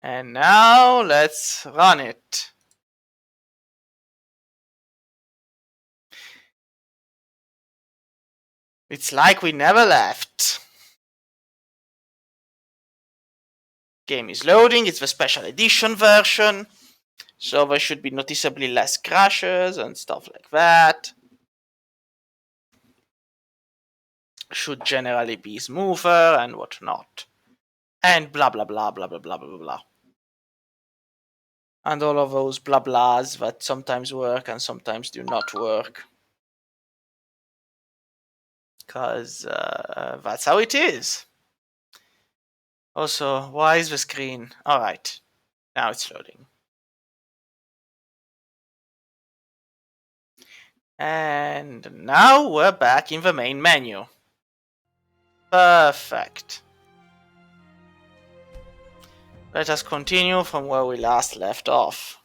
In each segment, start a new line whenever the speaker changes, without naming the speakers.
And now let's run it. It's like we never left. Game is loading, it's the special edition version. So there should be noticeably less crashes and stuff like that. Should generally be smoother and whatnot. And blah blah blah blah blah blah blah blah. And all of those blah blahs that sometimes work and sometimes do not work. Because that's how it is. Also, why is the screen? Alright, now it's loading. And now we're back in the main menu. Perfect. Let us continue from where we last left off.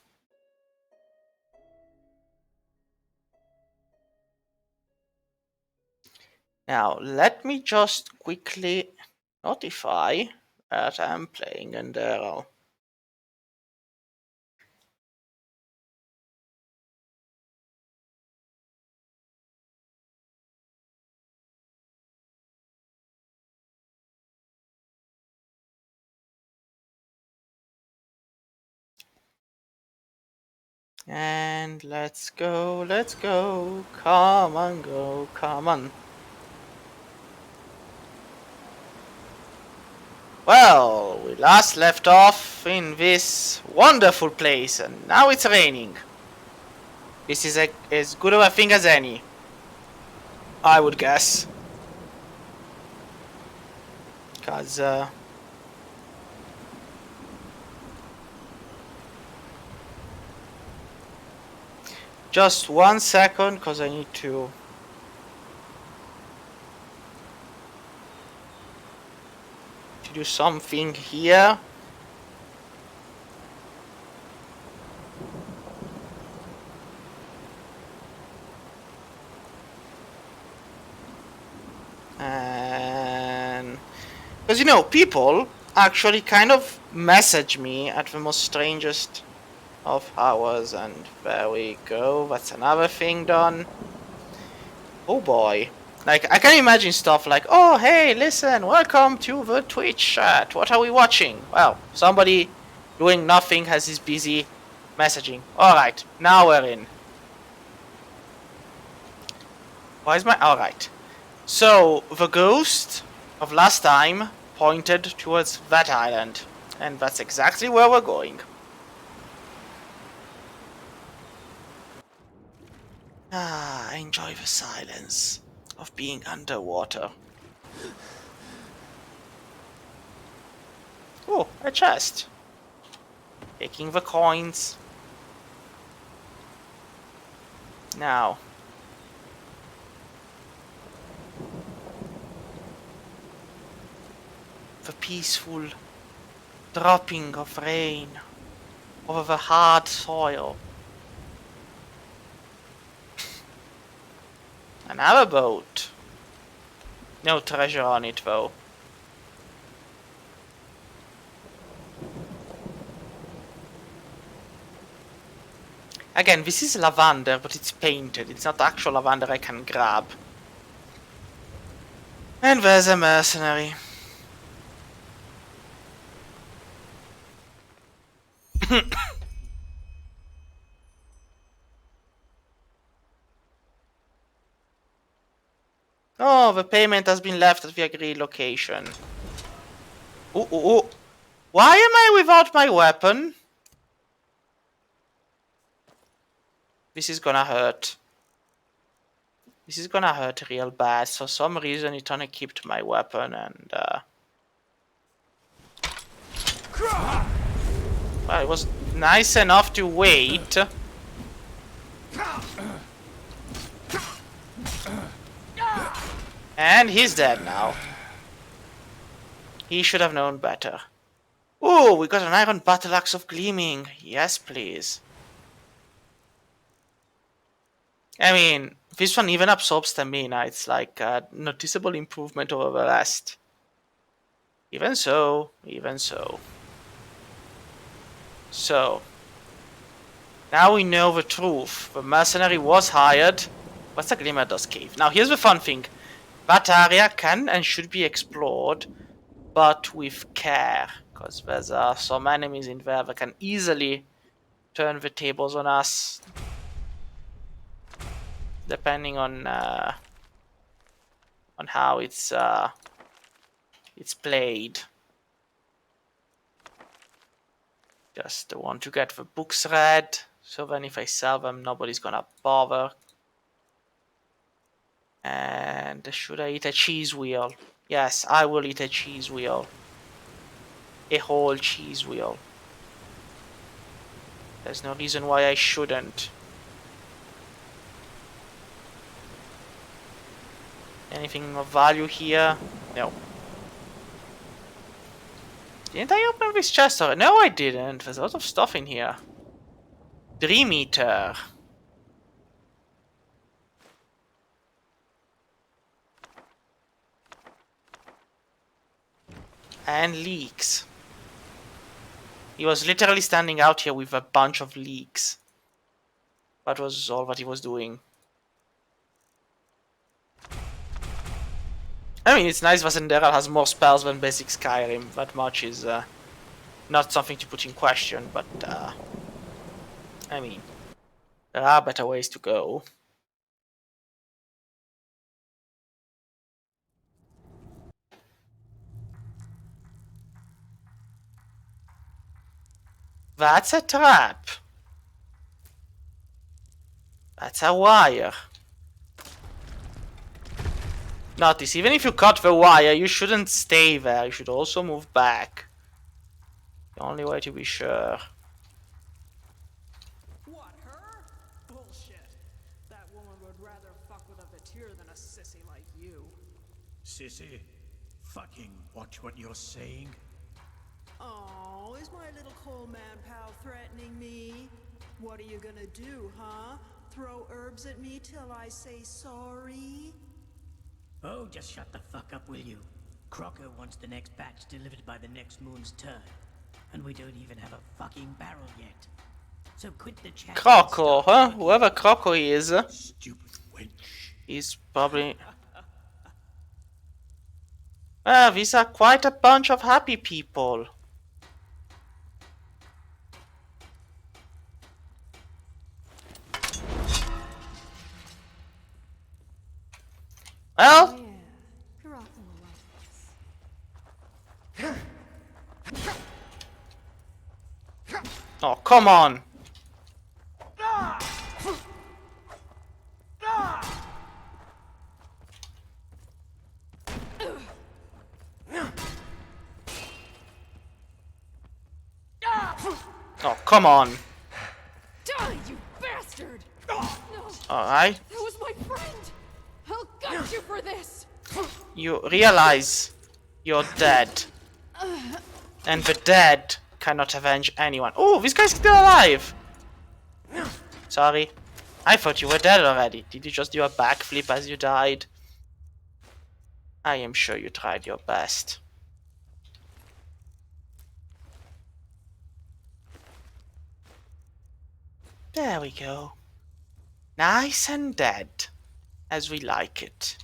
Now, let me just quickly notify that I'm playing Enderal. And let's go, come on, go, come on. Well, we last left off in this wonderful place, and now it's raining. This is as good of a thing as any, I would guess. Because, just 1 second, because I need to do something here. And because you know, people actually kind of message me at the most strangest of hours, and there we go, that's another thing done. Oh boy. Like, I can imagine stuff like, oh hey, listen, welcome to the Twitch chat, what are we watching? Well, somebody doing nothing has his busy messaging. Alright, now we're in. Why is my... alright. So, the ghost of last time pointed towards that island, and that's exactly where we're going. Ah, I enjoy the silence of being underwater. Oh, a chest. Taking the coins. Now. The peaceful dropping of rain over the hard soil. Another boat. No treasure on it though. Again, this is lavender, but it's painted. It's not actual lavender I can grab. And there's a mercenary. Oh, the payment has been left at the agreed location. Ooh, ooh, ooh. Why am I without my weapon? This is gonna hurt. This is gonna hurt real bad. For some reason it unequipped my weapon and well, it was nice enough to wait. And he's dead now. He should have known better. Ooh, we got an iron battle axe of gleaming. Yes, please. I mean, this one even absorbs stamina. It's like a noticeable improvement over the rest. Even so, even so. So, now we know the truth. The mercenary was hired. What's the Glimmer Dust Cave? Now, here's the fun thing. That area can and should be explored, but with care. Because there's some enemies in there that can easily turn the tables on us. Depending on how it's played. Just want to get the books read, so then if I sell them, nobody's gonna bother. And should I eat a cheese wheel? Yes, I will eat a cheese wheel. A whole cheese wheel. There's no reason why I shouldn't. Anything of value here? No. Didn't I open this chest already? No, I didn't. There's a lot of stuff in here. Dream Eater. And leeks. He was literally standing out here with a bunch of leeks. That was all that he was doing. I mean, it's nice that Enderal has more spells than basic Skyrim. That much is not something to put in question, but I mean, there are better ways to go. That's a trap. That's a wire. Notice, even if you cut the wire, you shouldn't stay there. You should also move back. The only way to be sure.
What, her? Bullshit. That woman would rather fuck with a Vatir than a sissy like you.
Sissy, fucking watch what you're saying.
Oh, is my little coal man pal threatening me? What are you gonna do, huh? Throw herbs at me till I say sorry?
Oh, just shut the fuck up, will you? Crocker wants the next batch delivered by the next moon's turn. And we don't even have a fucking barrel yet. So quit the chat.
Croco, huh? Whoever Croco is,
Stupid wench.
he's probably... Well, these are quite a bunch of happy people. Well...
Yeah, Karaka will like this.
Oh, come on. Oh, come on.
Die, you bastard! No,
Alright.
that was my friend! I'll gut you for this!
You realize you're dead. And the dead cannot avenge anyone. Oh, this guy's still alive! Sorry. I thought you were dead already. Did you just do a backflip as you died? I am sure you tried your best. There we go. Nice and dead. As we like it.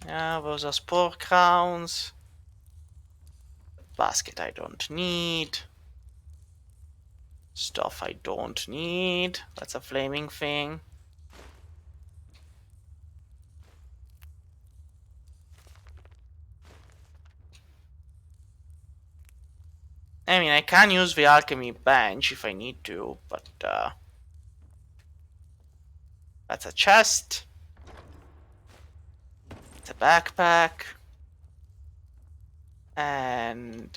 Yeah, those are spore crowns. Basket I don't need. Stuff I don't need. That's a flaming thing. I mean, I can use the alchemy bench if I need to, but that's a chest. It's a backpack. And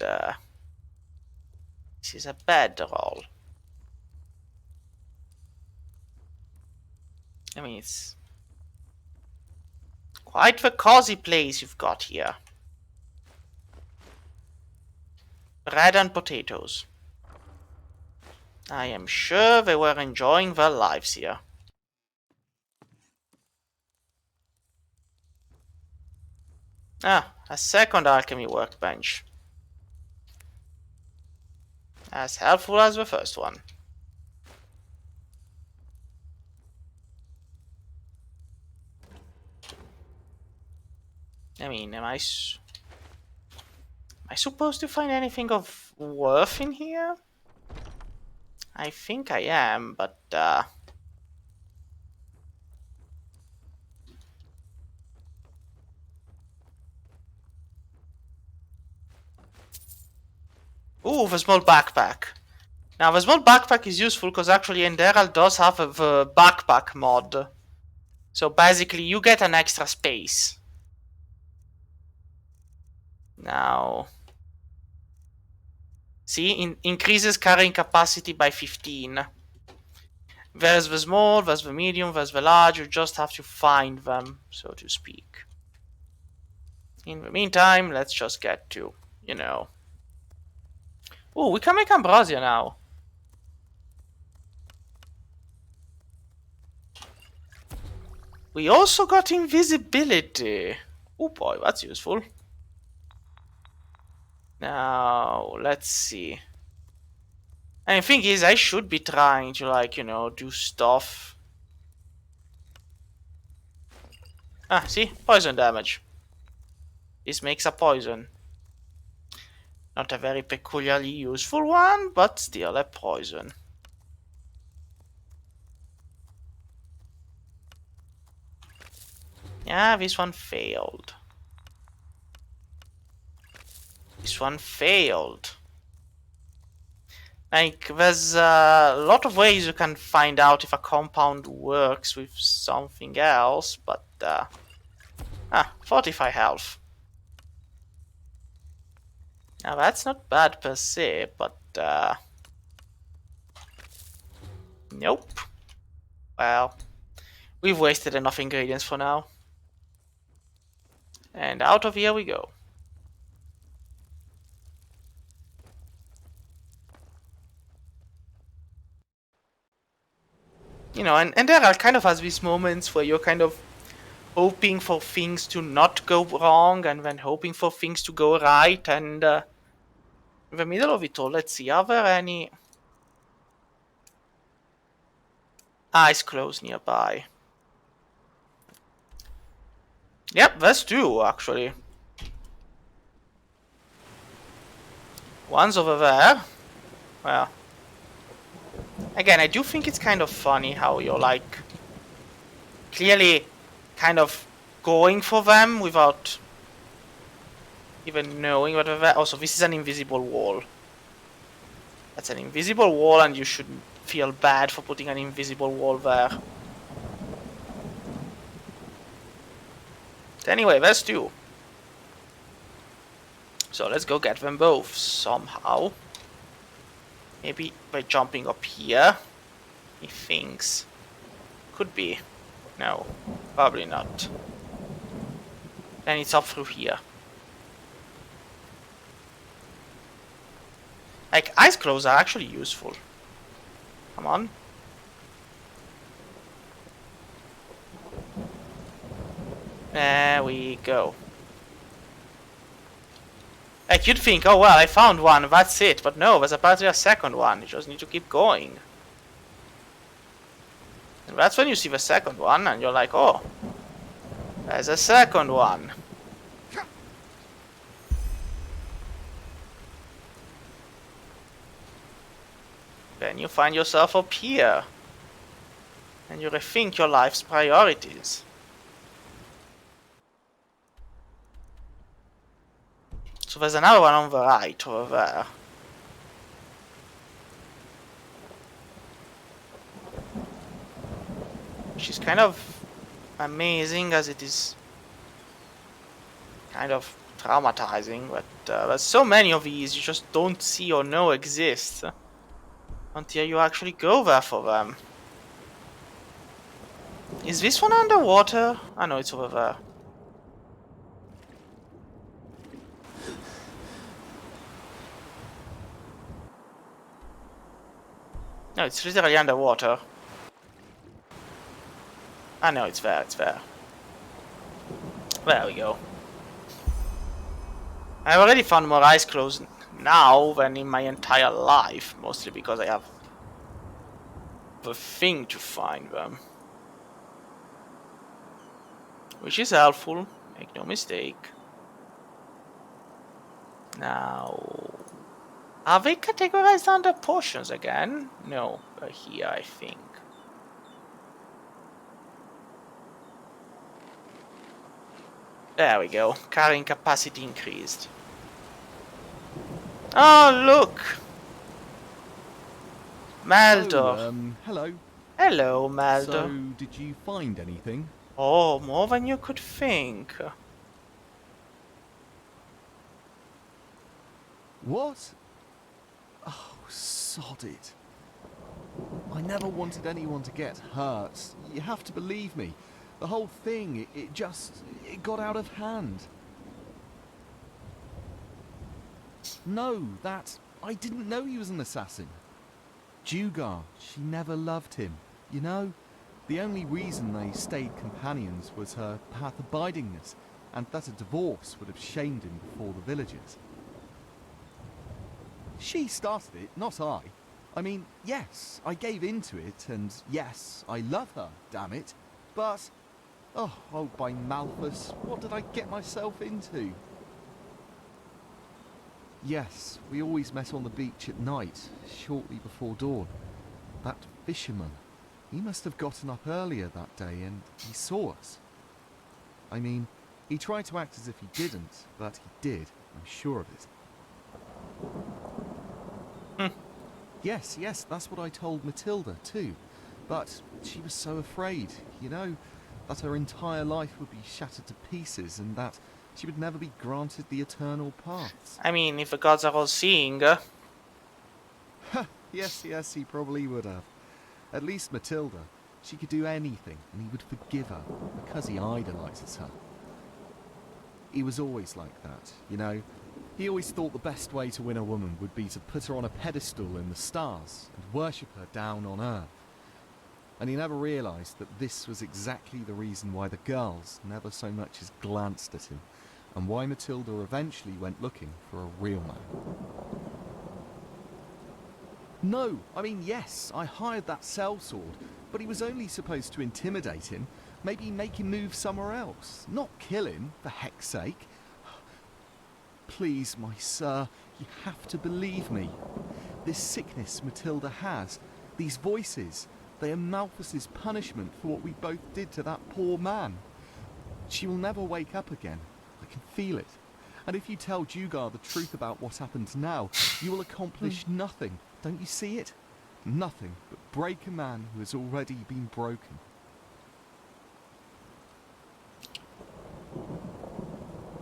this is a bedroll. I mean, it's quite the cozy place you've got here. Bread and potatoes. I am sure they were enjoying their lives here. Ah, a second alchemy workbench. As helpful as the first one. I mean, am I supposed to find anything of worth in here? I think I am, but ooh, the small backpack. Now, the small backpack is useful because actually Enderal does have the backpack mod. So basically, you get an extra space. Now, see, increases carrying capacity by 15. There's the small, there's the medium, there's the large. You just have to find them, so to speak. In the meantime, let's just get to, you know. Oh, we can make ambrosia now. We also got invisibility. Oh boy, that's useful. Now, let's see. And the thing is, I should be trying to, like, you know, do stuff. Ah, see? Poison damage. This makes a poison. Not a very peculiarly useful one, but still a poison. Yeah, this one failed. This one failed. Like, there's a lot of ways you can find out if a compound works with something else, but 45 health. Now that's not bad per se, but nope. Well, we've wasted enough ingredients for now. And out of here we go. You know, and there are kind of has these moments where you're kind of hoping for things to not go wrong and then hoping for things to go right, and in the middle of it all, let's see, are there any eyes closed nearby? Yep, there's two, actually. One's over there. Well, again, I do think it's kind of funny how you're, like, clearly kind of going for them without even knowing what they're there. Also, this is an invisible wall. That's an invisible wall, and you shouldn't feel bad for putting an invisible wall there. Anyway, there's two. So let's go get them both somehow. Maybe by jumping up here. He thinks. Could be. No, probably not. Then it's up through here. Like, eyes closed are actually useful. Come on. There we go. Like, you'd think, oh well, I found one, that's it. But no, there's apparently a second one. You just need to keep going. And that's when you see the second one, and you're like, oh, there's a second one. Then you find yourself up here. And you rethink your life's priorities. So there's another one on the right over there. Which is kind of amazing as it is kind of traumatizing, but there's so many of these you just don't see or know exist until you actually go there for them. Is this one underwater? I know it's over there. No, it's literally underwater. I know it's there, it's there. There we go. I already found more eyes closed now than in my entire life, mostly because I have the thing to find them. Which is helpful, make no mistake. Now, are they categorized under potions again? No, they're here, I think. There we go, carrying capacity increased. Oh, look! Maldor.
Oh, hello.
Hello, Maldor.
So, did you find anything?
Oh, more than you could think.
What? Oh, sod it. I never wanted anyone to get hurt. You have to believe me. The whole thing, it got out of hand. No, I didn't know he was an assassin. Jugar, she never loved him. You know, the only reason they stayed companions was her path abidingness, and that a divorce would have shamed him before the villagers. She started it, not I. I mean, yes, I gave into it, and yes, I love her, damn it. But, oh, by Malthus, what did I get myself into? Yes, we always met on the beach at night, shortly before dawn. That fisherman, he must have gotten up earlier that day and he saw us. I mean, he tried to act as if he didn't, but he did, I'm sure of it. Yes, that's what I told Matilda too. But she was so afraid, you know, that her entire life would be shattered to pieces and that she would never be granted the eternal paths.
I mean, if the gods are all seeing.
Yes, he probably would have. At least Matilda, she could do anything and he would forgive her because he idolizes her. He was always like that, you know. He always thought the best way to win a woman would be to put her on a pedestal in the stars and worship her down on earth. And he never realized that this was exactly the reason why the girls never so much as glanced at him, and why Matilda eventually went looking for a real man. No, I mean, yes, I hired that sellsword, but he was only supposed to intimidate him, maybe make him move somewhere else, not kill him, for heck's sake. Please, my sir, you have to believe me. This sickness Matilda has, these voices, they are Malthus's punishment for what we both did to that poor man. She will never wake up again. I can feel it. And if you tell Jugar the truth about what happened now, you will accomplish nothing. Don't you see it? Nothing but break a man who has already been broken.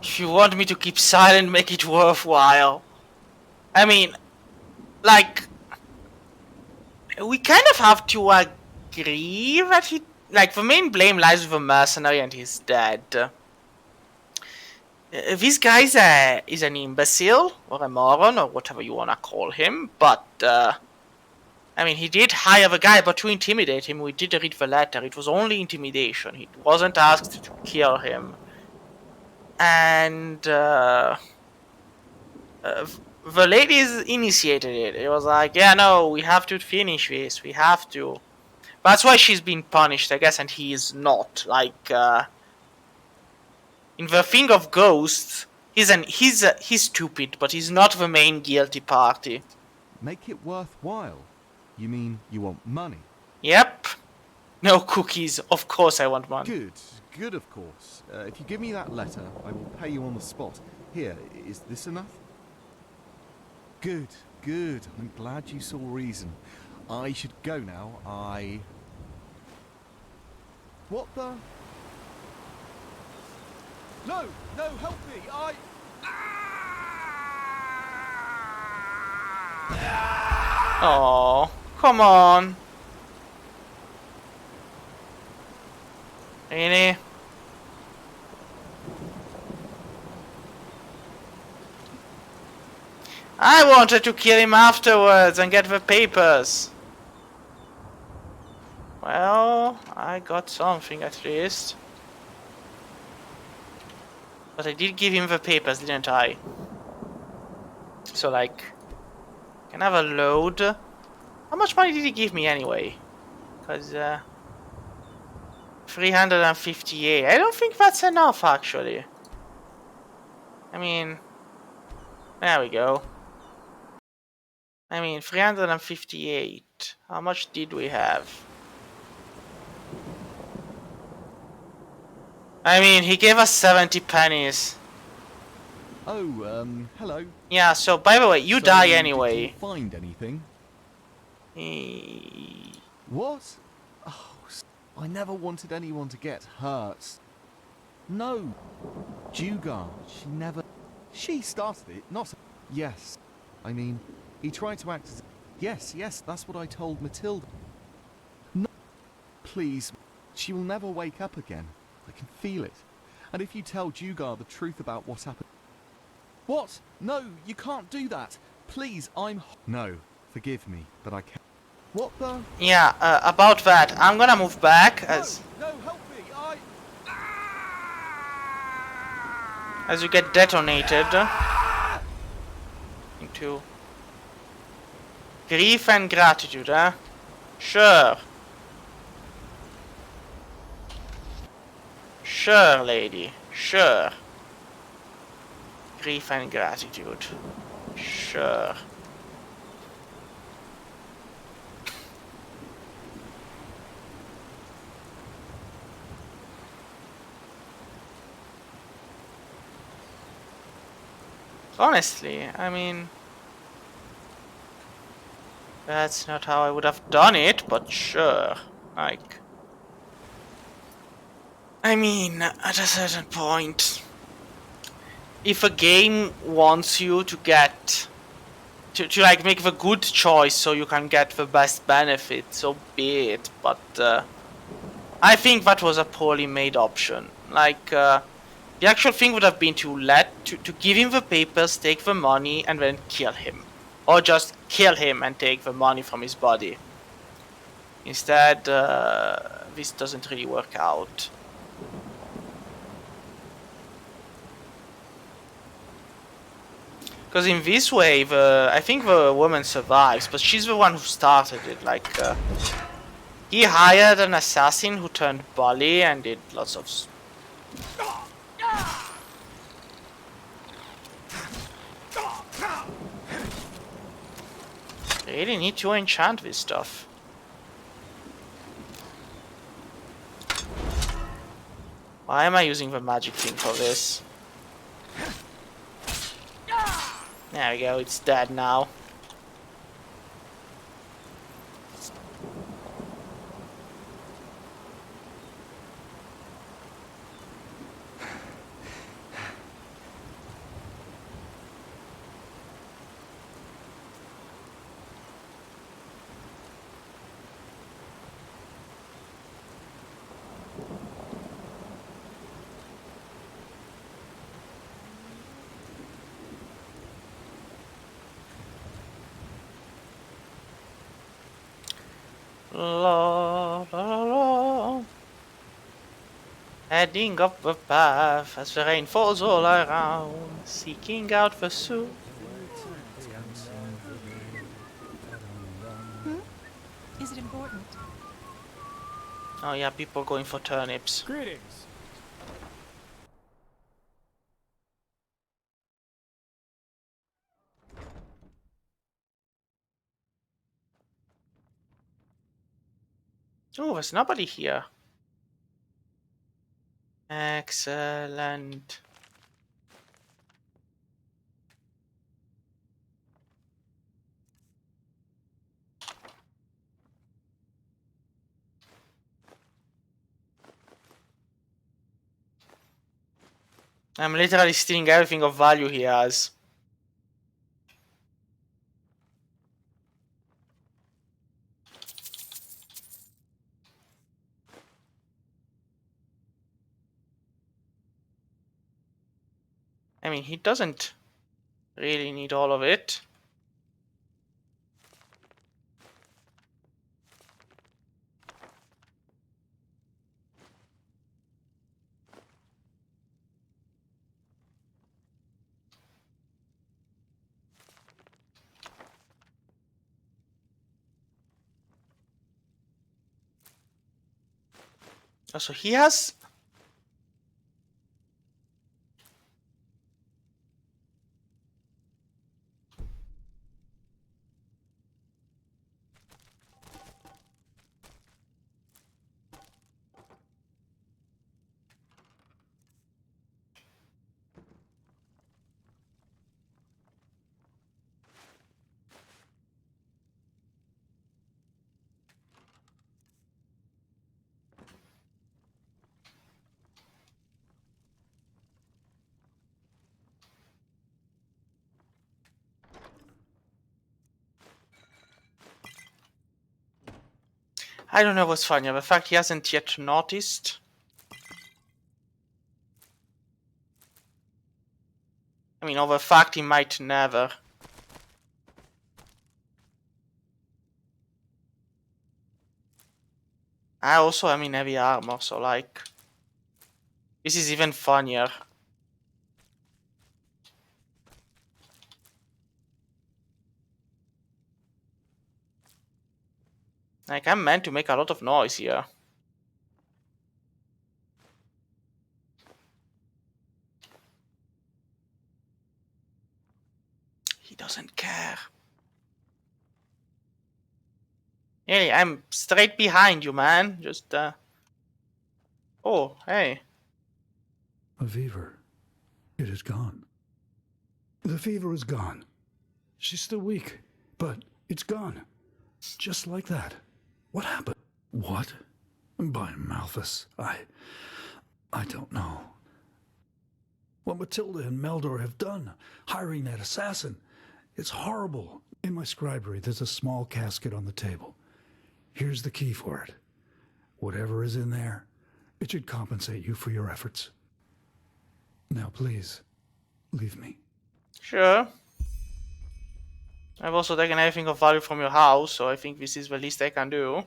If you want me to keep silent, make it worthwhile. I mean, like, we kind of have to agree that he, like, the main blame lies with the mercenary and he's dead. This guy is an imbecile, or a moron, or whatever you wanna call him, but, I mean, he did hire the guy, but to intimidate him, we did read the letter, it was only intimidation, he wasn't asked to kill him. And, the ladies initiated it. It was like, yeah, no, we have to finish this, we have to. That's why she's been punished, I guess, and he is not. Like, in the thing of ghosts, he's stupid, but he's not the main guilty party.
Make it worthwhile? You mean you want money?
Yep. No cookies. Of course I want money.
Good, of course. If you give me that letter, I will pay you on the spot. Here, is this enough? Good. I'm glad you saw reason. I should go now. What the? No, help me!
Oh, come on. Really? I wanted to kill him afterwards and get the papers. Well, I got something at least. But I did give him the papers, didn't I? So like, can I have a load? How much money did he give me anyway? Because 358. I don't think that's enough actually. I mean, there we go. I mean, 358. How much did we have? I mean, he gave us 70 pennies.
Oh, hello.
Yeah, so by the way, you
So,
die
Did you
anyway.
find anything? What? Oh, I never wanted anyone to get hurt. No. Jugar, she never... She started it, not... Yes. I mean, he tried to act as... Yes, that's what I told Matilda. No. Please, she will never wake up again. I can feel it. And if you tell Jugar the truth about what happened... What? No, you can't do that. Please, I'm... No, forgive me, but I can't. What the...
Yeah, about that, I'm gonna move back
No, help me,
as you get detonated into grief and gratitude, huh? Sure. Sure, lady. Sure. Grief and gratitude. Sure. Honestly, I mean, that's not how I would have done it, but sure. Like, I mean, at a certain point, if a game wants you to get to like make the good choice so you can get the best benefit, so be it. But I think that was a poorly made option. Like, the actual thing would have been to give him the papers, take the money, and then kill him. Or just kill him and take the money from his body. Instead, this doesn't really work out. Because in this way, I think the woman survives, but she's the one who started it. Like, he hired an assassin who turned bully and did lots of... I really need to enchant this stuff. Why am I using the magic thing for this? There we go, it's dead now. La, la, la. Heading up the path as the rain falls all around, seeking out the soup.
Is it important?
Oh yeah, people going for turnips.
Greetings.
Oh, there's nobody here. Excellent. I'm literally stealing everything of value he has. I mean, he doesn't really need all of it. So he has... I don't know what's funnier, the fact he hasn't yet noticed. I mean, or the fact he might never. I also am in heavy armor, so like... This is even funnier. Like, I'm meant to make a lot of noise here. He doesn't care. Hey, I'm straight behind you, man. Just, Oh, hey.
A fever. It is gone. The fever is gone. She's still weak, but it's gone. Just like that. What happened? What? By Malthus, I don't know. What Matilda and Meldor have done, hiring that assassin. It's horrible. In my scribery, there's a small casket on the table. Here's the key for it. Whatever is in there, it should compensate you for your efforts. Now, please, leave me.
Sure. I've also taken everything of value from your house, so I think this is the least I can do.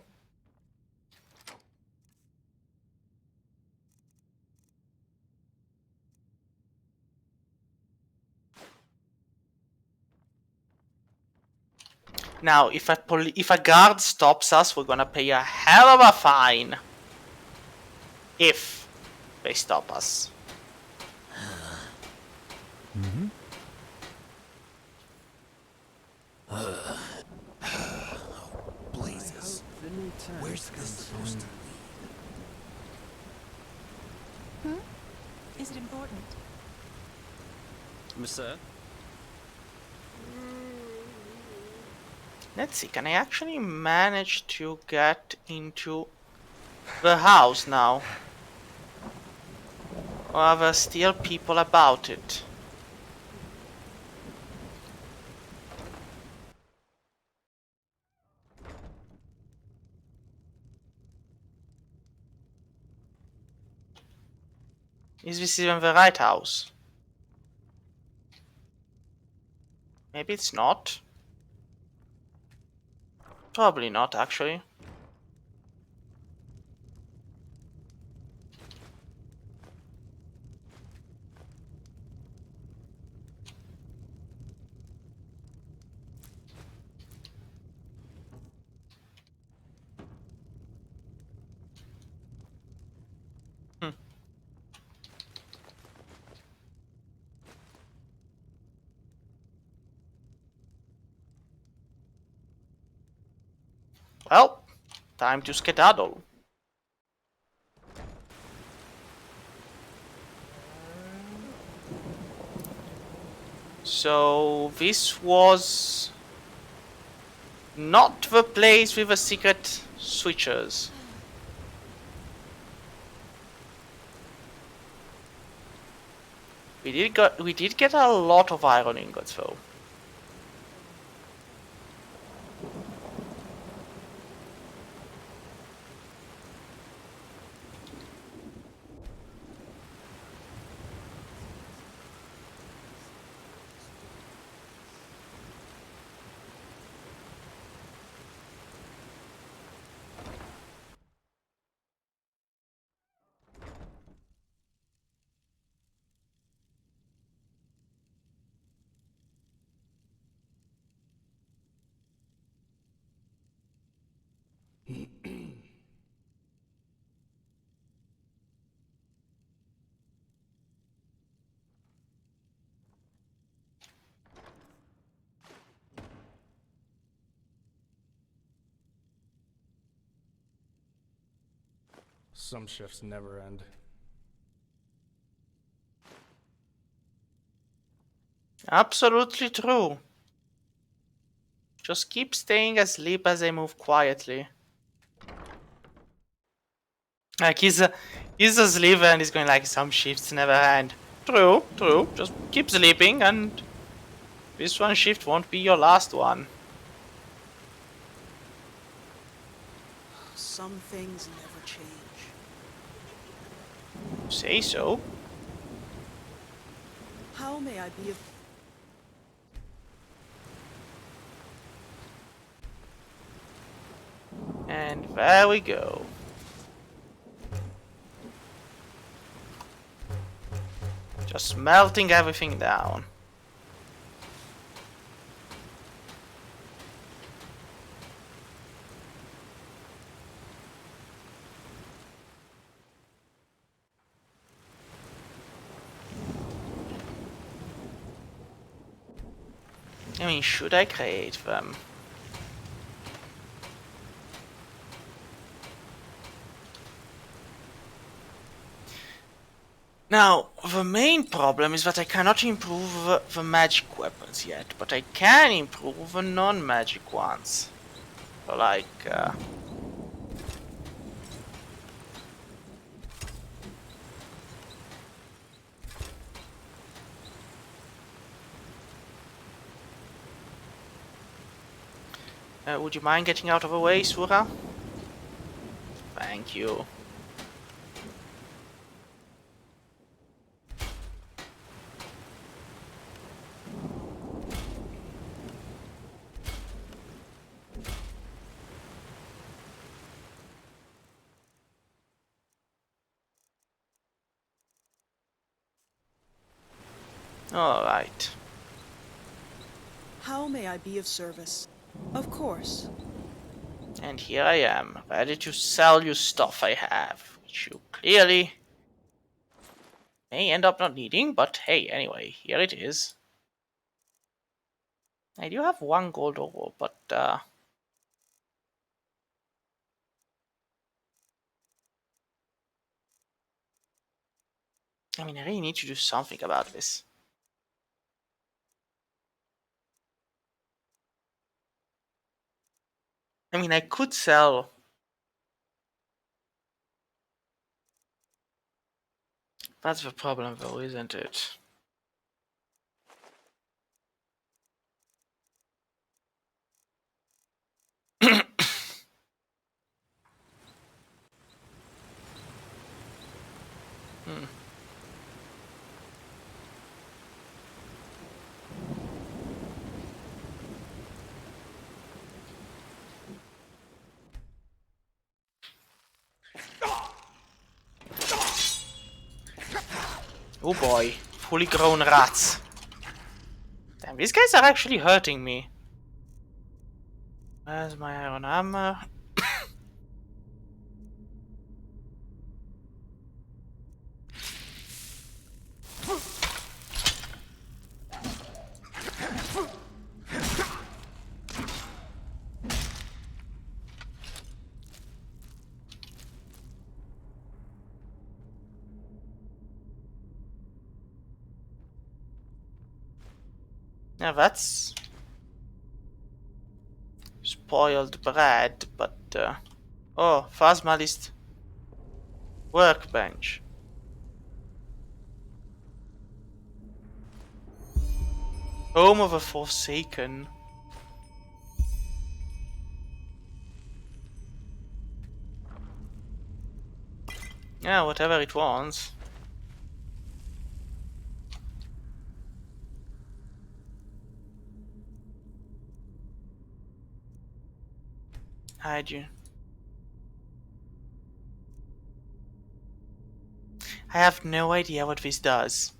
Now, if a guard stops us, we're gonna pay a hell of a fine. If they stop us.
Mm-hmm.
Blazes. Where's this supposed to lead?
Is it important?
Monsieur?
Let's see, can I actually manage to get into the house now? Or are there still people about it? Is this even the right house? Maybe it's not. Probably not, actually. Well, time to skedaddle. So this was not the place with the secret switches. We did get a lot of iron ingots though.
Some shifts never end.
Absolutely true. Just keep staying asleep as I move quietly. Like he's asleep and he's going like some shifts never end. True, true. Just keep sleeping and this one shift won't be your last one.
Some things never change.
Say so.
How may I be of...
And there we go. Just melting everything down. I mean, should I create them? Now, the main problem is that I cannot improve the magic weapons yet, but I can improve the non-magic ones. Like, would you mind getting out of the way, Sura? Thank you. Alright.
How may I be of service? Of course.
And here I am, ready to sell you stuff I have, which you clearly may end up not needing, but hey, anyway, here it is. I do have one gold ore, but I mean, I really need to do something about this. I mean, I could sell. That's the problem, though, isn't it? Hmm. Oh boy, fully grown rats. Damn, these guys are actually hurting me. Where's my iron armor? Yeah, that's spoiled bread, but oh, Phasmalist workbench. Home of a Forsaken. Yeah, whatever it wants. Hide you. I have no idea what this does.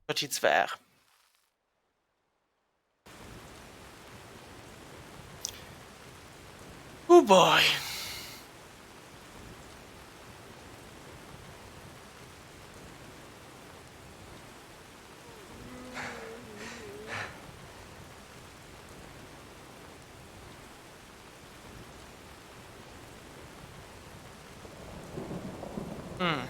But it's there. Oh boy. Hmm.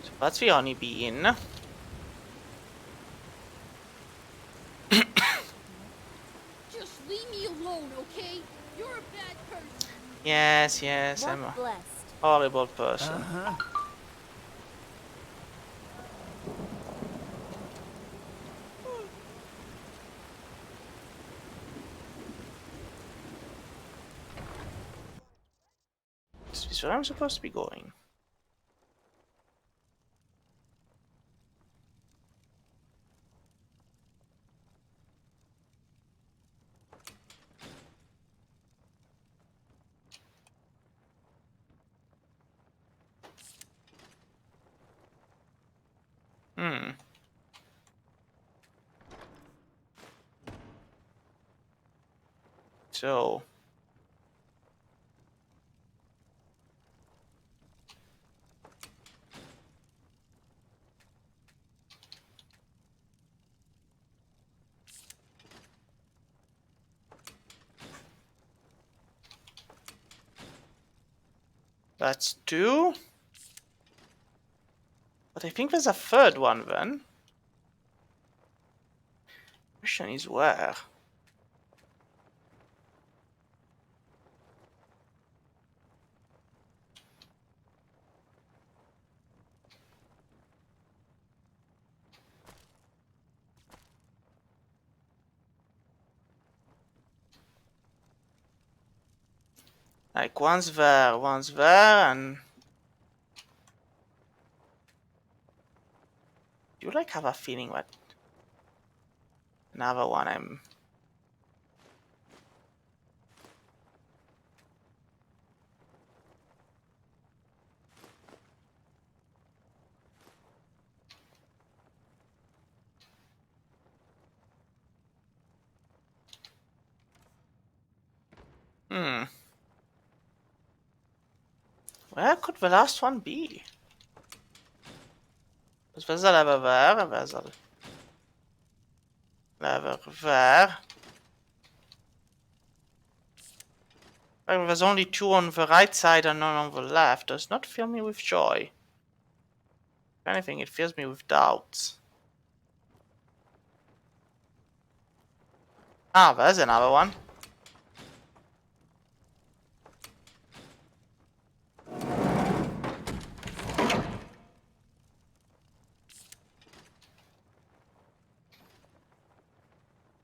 So that's the honey bean.
Just leave me alone, okay? You're a bad person.
Yes, yes, I'm a horrible person. Is this where I'm supposed to be going? Hmm. So that's two. But I think there's a third one then. Question is where? Like one's there, and you like have a feeling that another one I'm. Hmm. Where could the last one be? There's a lever there, and there's a lever there. Well, there's only two on the right side and none on the left. Does not fill me with joy. If anything, it fills me with doubts. Ah, there's another one.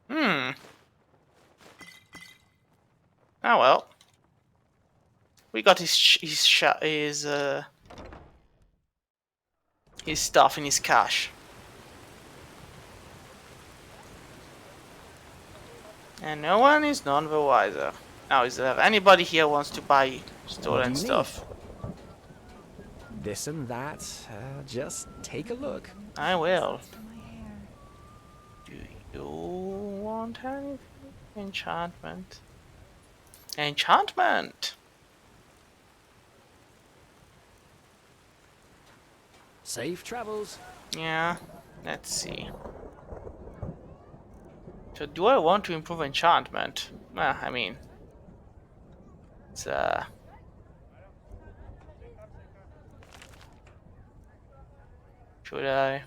Hmm. Ah well. We got his stuff in his cache. And no one is none the wiser. Now, is there anybody here wants to buy stolen stuff?
This and that. Just take a look.
I will. Do you want anything? Enchantment. Enchantment!
Safe travels.
Yeah, let's see. So do I want to improve enchantment? Well, I mean, it's should I?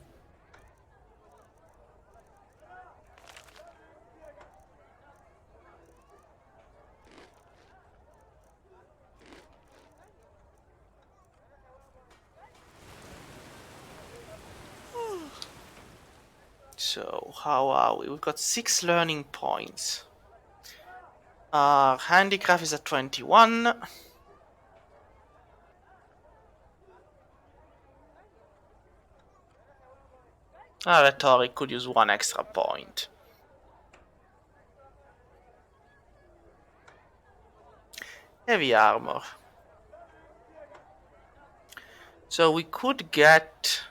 So how are we? We've got 6 learning points. Our handicraft is at 21. Our rhetoric could use 1 extra point. Heavy armor. So we could get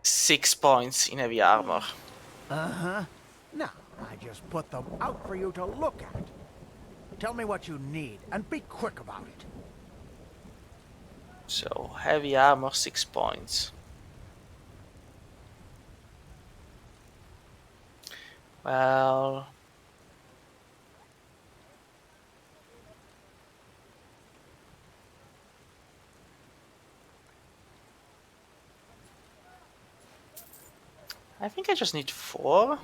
6 points in heavy armor.
Uh-huh. Now, I just put them out for you to look at. Tell me what you need, and be quick about it.
So heavy armor 6 points. Well, I think I just need 4.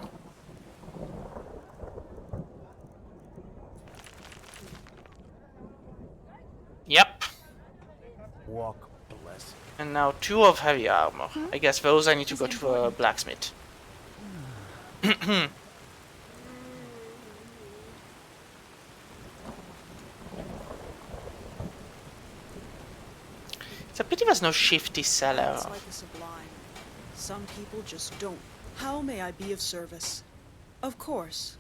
Yep.
Walk blessed.
And now 2 of heavy armor. I guess those I need to go to a blacksmith. It's a pity there's no shifty seller.
It's like a sublime. Some people just don't. How may I be of service? Of course.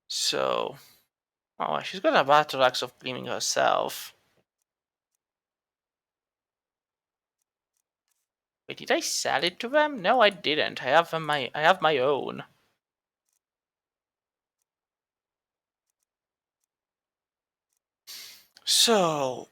So... Oh, she's got a battle axe of gleaming herself. Wait, did I sell it to them? No, I didn't. I have my own. So...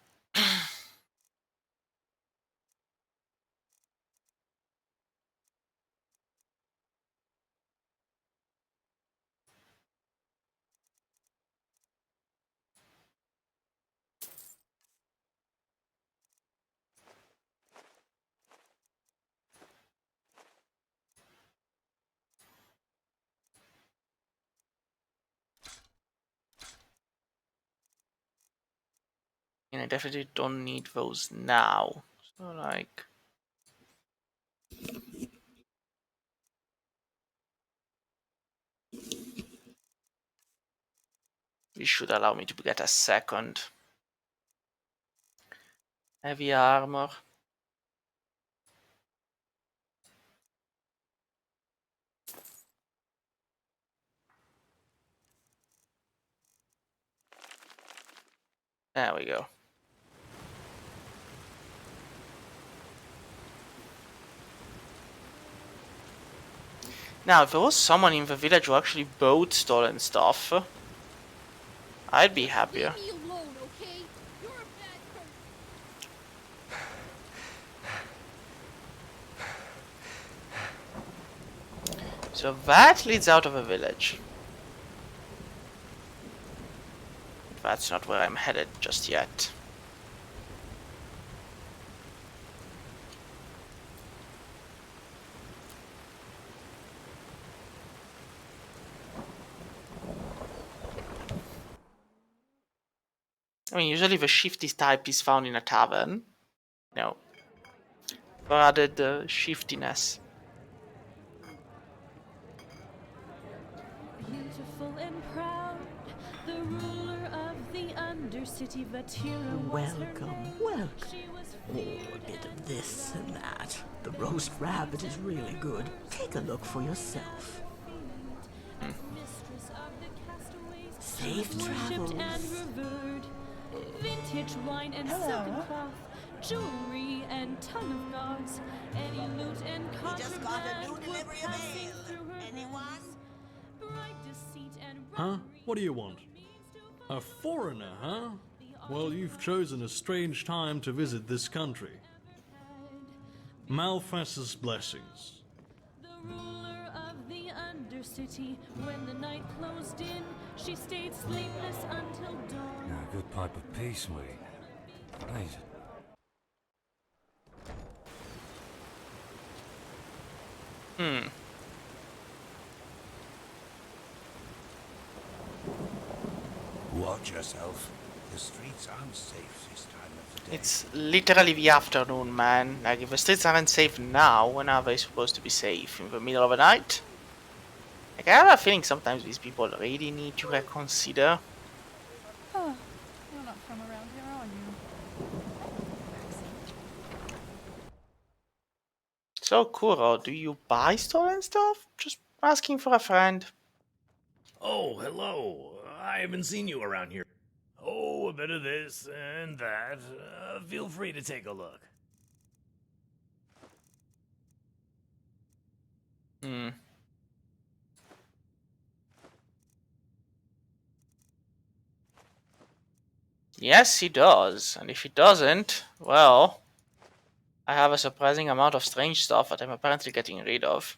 And I definitely don't need those now. So, like... This should allow me to get a second. Heavy armor. There we go. Now, if there was someone in the village who actually bought stolen stuff, I'd be happier.
Leave me alone, okay? You're a bad person.
So that leads out of the village. That's not where I'm headed just yet. I mean, usually the shifty type is found in a tavern. No. For added shiftiness.
Beautiful and proud, the ruler of the Undercity, Vatira was her
Welcome,
name.
welcome.
She was
Oh,
feared
a bit
and
of this and that. The roast rabbit is really good. Take a look for yourself.
as mistress of the castaways.
Safe
Worshipped and
travels.
revered. Vintage wine and silken cloth, jewelry and ton of gods. Any loot and contraband were passing through her hands. Bright deceit and
Huh?
robbery.
What do you want? A foreigner, huh? Well, you've chosen a strange time to visit this country. Malphas's blessings.
The ruler of the Undercity, when the night closed in, she stayed sleepless until dawn.
Yeah, a good pipe of peace, mate. Right.
Watch yourself. The streets aren't safe this time of the day.
It's literally the afternoon, man. Like, if the streets aren't safe now, when are they supposed to be safe? In the middle of the night? Like, I have a feeling sometimes these people really need to reconsider.
Huh. You're not from around here, are you?
So, Kuro, do you buy stolen stuff? Just asking for a friend.
Oh, hello. I haven't seen you around here. Oh, a bit of this and that. Feel free to take a look.
Yes, he does. And if he doesn't, well, I have a surprising amount of strange stuff that I'm apparently getting rid of.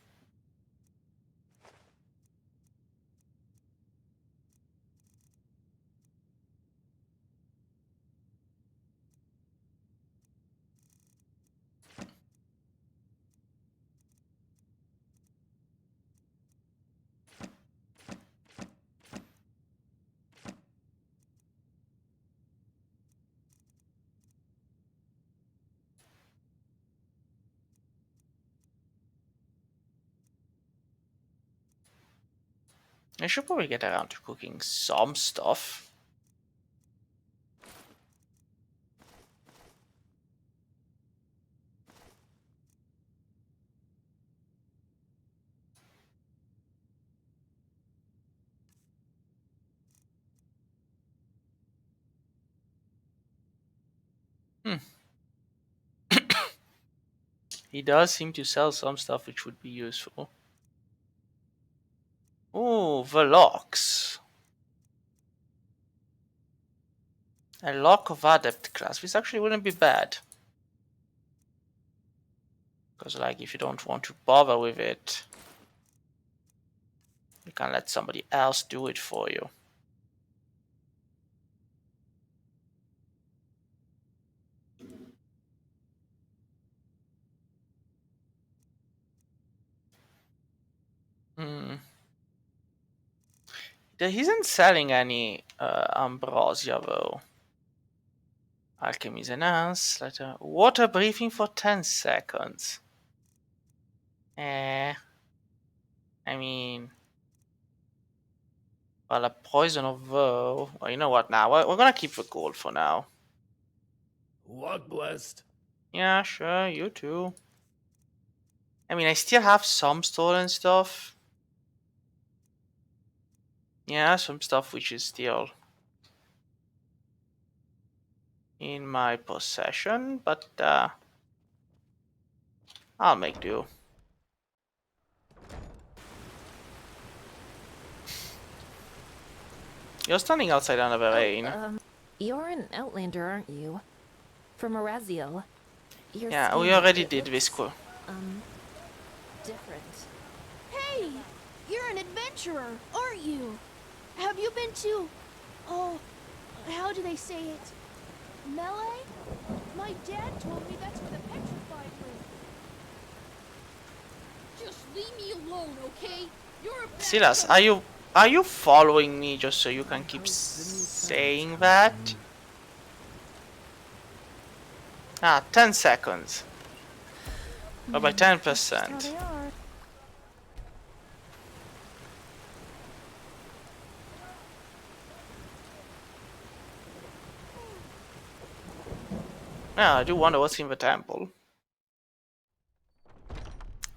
I should probably get around to cooking some stuff. He does seem to sell some stuff which would be useful. Oh, the locks. A lock of adept class. This actually wouldn't be bad. Because, like, if you don't want to bother with it, you can let somebody else do it for you. He isn't selling any ambrosia though. Alchemy's enhanced. Letter. Water breathing for 10 seconds. I mean, well, a poison of woe. Well, you know what? Now we're gonna keep the gold for now.
Walk blessed.
Yeah, sure. You too. I mean, I still have some stolen stuff. Yeah, some stuff which is still in my possession, but I'll make do. You're standing outside under the rain.
You're an outlander, aren't you? From Araziel.
Yeah, we already did this quote.
Different.
Hey! You're an adventurer, aren't you? Have you been to... Oh, how do they say it? Melee? My dad told me that's where the petrified live. Just leave me alone, okay? You're a bad
Silas,
guy.
are you following me just so you can keep saying that? 10 seconds. Or by 10%. Yeah, I do wonder what's in the temple.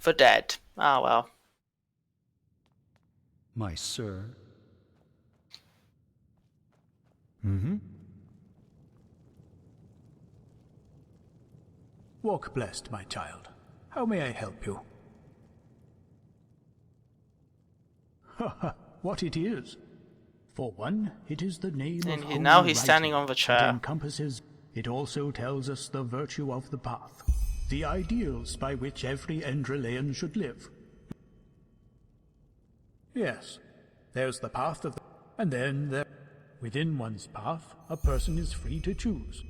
The dead. Ah, well.
My sir.
Mm-hmm. Walk blessed, my child. How may I help you? Ha! What it is? For one, it is the name
And
of holy
now he's
writing
standing on the chair.
that encompasses. It also tells us the virtue of the path, the ideals by which every Enderalian should live. Yes, there's the path of the... And then there... Within one's path, a person is free to choose.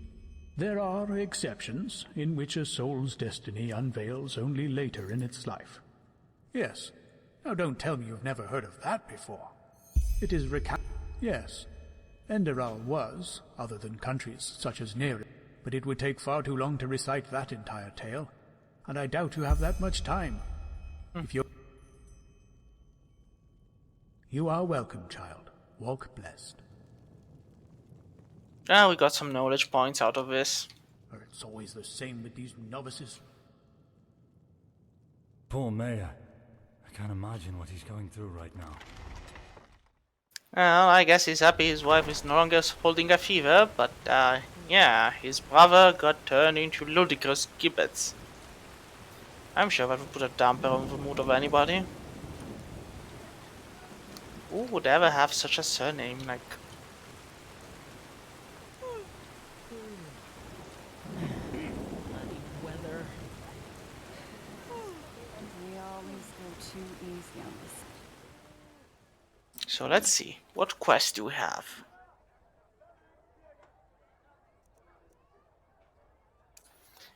There are exceptions in which a soul's destiny unveils only later in its life. Yes. Now don't tell me you've never heard of that before. It is Yes. Enderal was, other than countries such as Neri, but it would take far too long to recite that entire tale, and I doubt you have that much time. If you... You are welcome, child. Walk blessed.
Ah, we got some knowledge points out of this.
It's always the same with these novices.
Poor Mayor. I can't imagine what he's going through right now.
Well, I guess he's happy his wife is no longer holding a fever, but yeah, his brother got turned into ludicrous gibbets. I'm sure that would put a damper on the mood of anybody. Who would ever have such a surname, like...
Weather. We always go too easy on this.
So let's see, what quest do we have?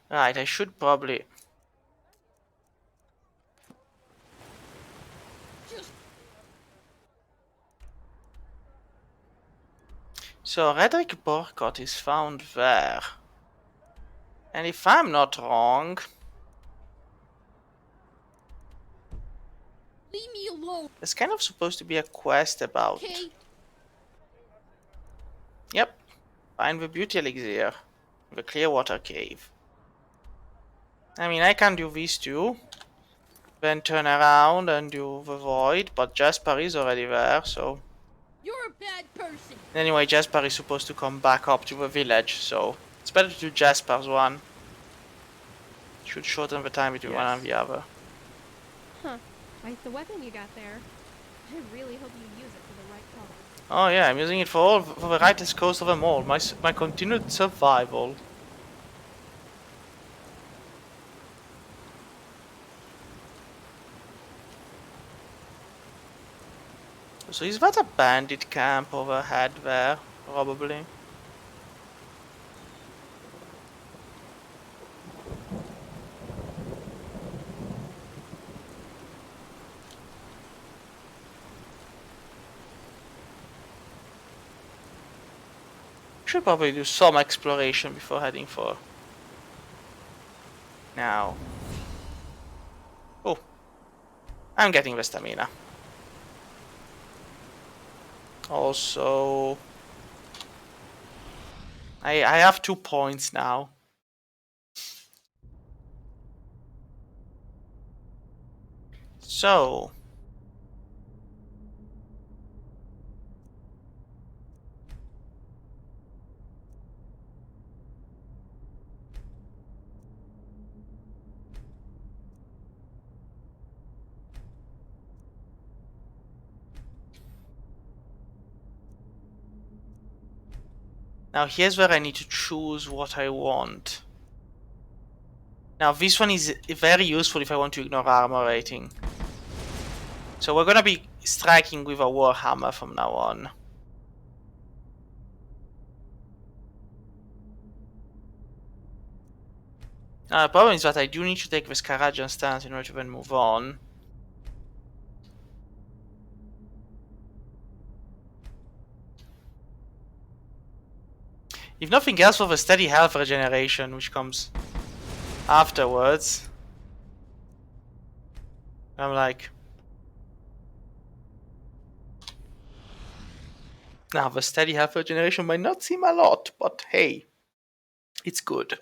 Right, I should probably... So Redrick Borcott is found there. And if I'm not wrong...
Leave me alone.
There's kind of supposed to be a quest about...
Okay.
Yep. Find the beauty elixir. The Clearwater Cave. I mean, I can do these two. Then turn around and do the void, but Jasper is already there, so...
You're a bad person.
Anyway, Jasper is supposed to come back up to the village, so... It's better to do Jasper's one. Should shorten the time between one and the other.
Huh. Like the weapon you got there. I really hope you use it for the right cause.
Oh yeah, I'm using it for the rightest cause of them all. My continued survival. So is that a bandit camp overhead there? Probably. Should probably do some exploration before heading for... Now. Oh. I'm getting the stamina. Also... I have 2 points now. So... Now here's where I need to choose what I want. Now this one is very useful if I want to ignore armor rating. So we're gonna be striking with a warhammer from now on. Now the problem is that I do need to take the Scaragian stance in order to then move on. If nothing else, for the steady health regeneration, which comes afterwards. I'm like... Now, the steady health regeneration might not seem a lot, but hey, it's good.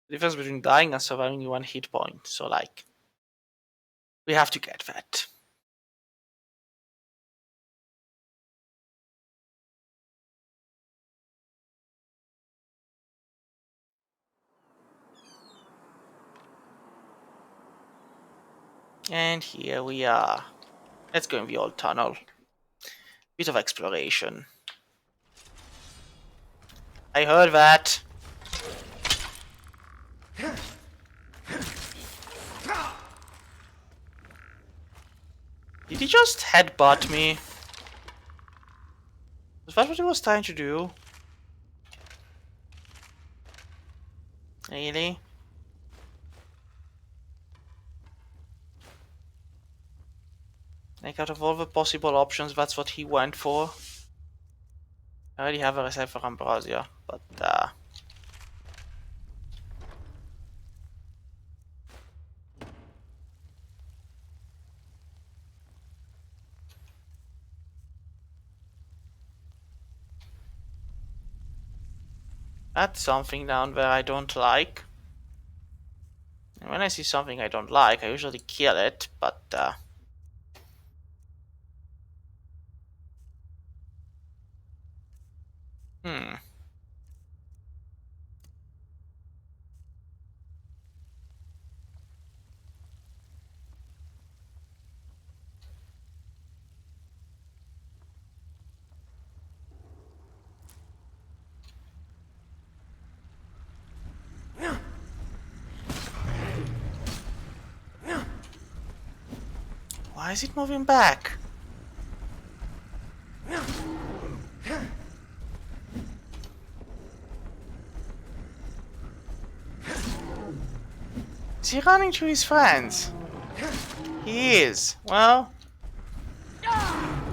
The difference between dying and surviving is 1 hit point, so like, we have to get that. And here we are. Let's go in the old tunnel. Bit of exploration. I heard that. Did he just headbutt me? Was that what he was trying to do? Really? Like, out of all the possible options, that's what he went for. I already have a recipe for Ambrosia, but that's something down there I don't like. And when I see something I don't like, I usually kill it, but why is it moving back? Is he running to his friends? He is. Well,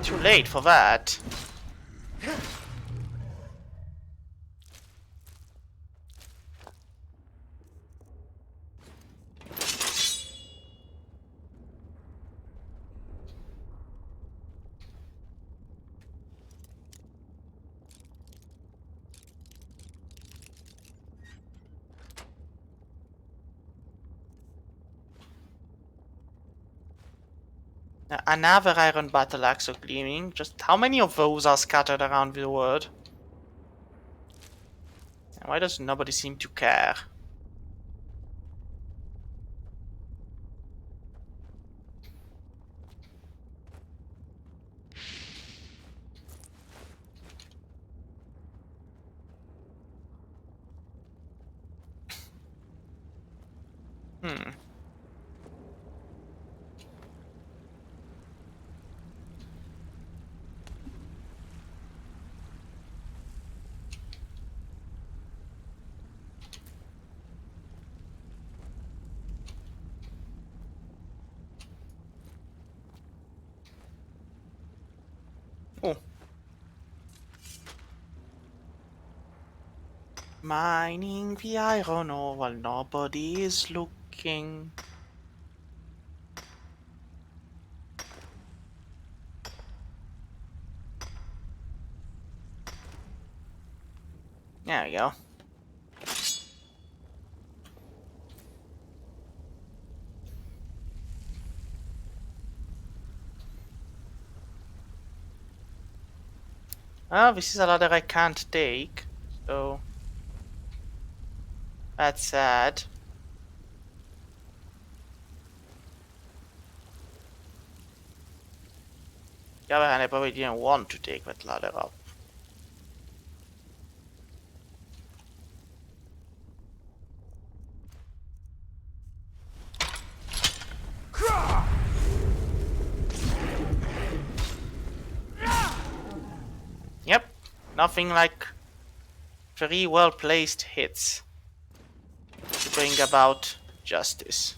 too late for that. Another iron battle axe of gleaming. Just how many of those are scattered around the world? And why does nobody seem to care? Hmm. Oh. Mining the iron ore while nobody is looking. There we go. Oh, this is a ladder I can't take, so that's sad. On the other hand, I probably didn't want to take that ladder up. Yep, nothing like 3 well-placed hits to bring about justice.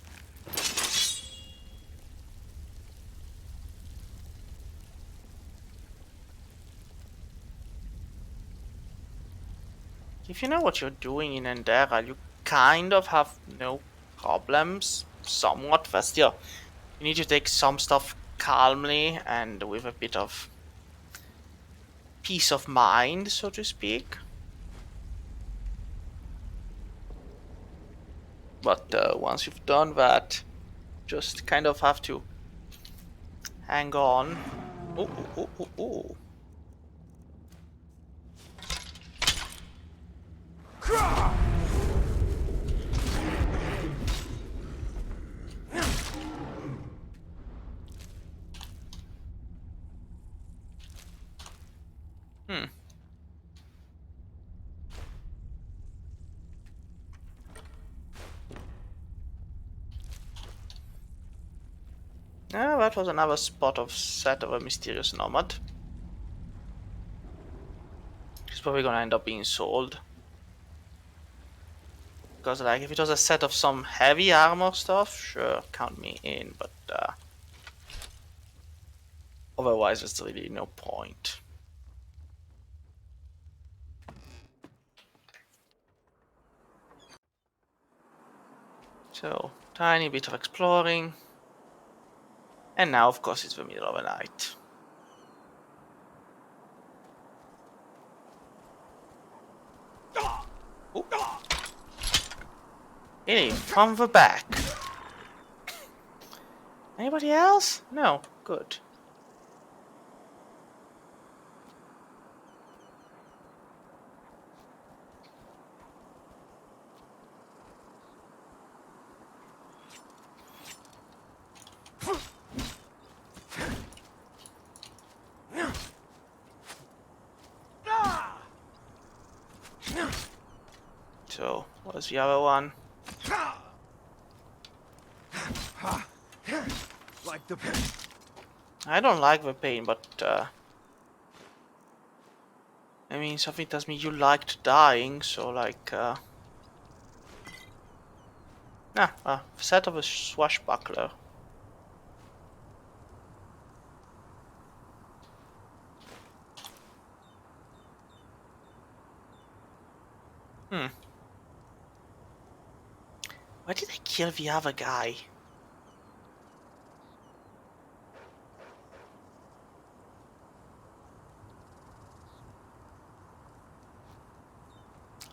If you know what you're doing in Enderal, you kind of have no problems. Somewhat, but still, you need to take some stuff calmly and with a bit of peace of mind, so to speak. But once you've done that, just kind of have to hang on. Oh, oh, oh, oh, oh. Hmm. Ah, that was another spot of set of a mysterious nomad. It's probably gonna end up being sold. Because like if it was a set of some heavy armor stuff, sure, count me in, but otherwise there's really no point. So, tiny bit of exploring. And now of course it's the middle of the night. Ooh. Hey, from the back. Anybody else? No, good. So, what's the other one?
Like the
I don't like the pain, but I mean, something tells me you liked dying, so like a set of a swashbuckler. Hmm. Why did I kill the other guy?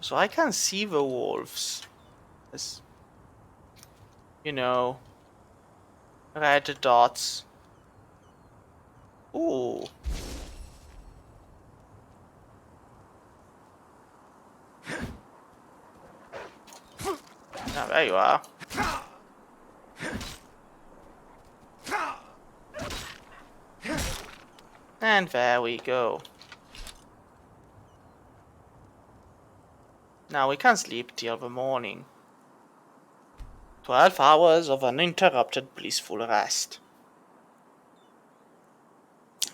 So I can see the wolves. As you know, red dots Ooh. Ah, there you are. And there we go. Now we can sleep till the morning. 12 hours of uninterrupted blissful rest.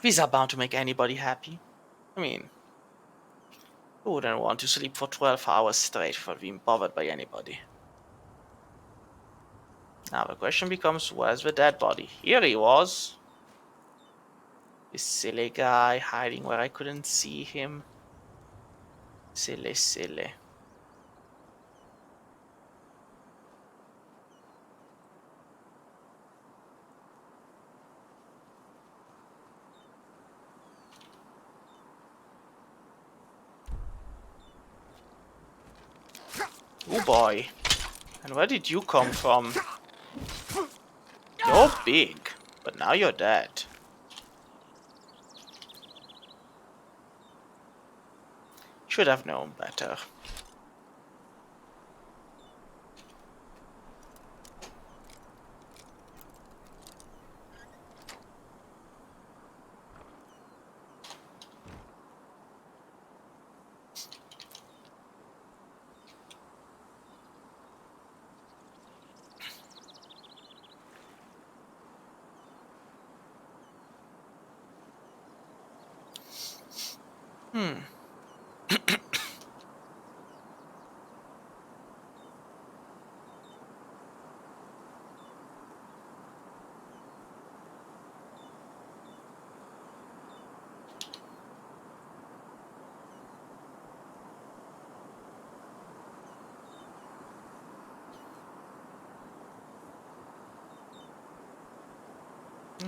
These are bound to make anybody happy. I mean, who wouldn't want to sleep for 12 hours straight without being bothered by anybody? Now the question becomes, where's the dead body? Here he was. This silly guy hiding where I couldn't see him. Silly, silly. Oh boy. And where did you come from? You're big, but now you're dead. Should have known better.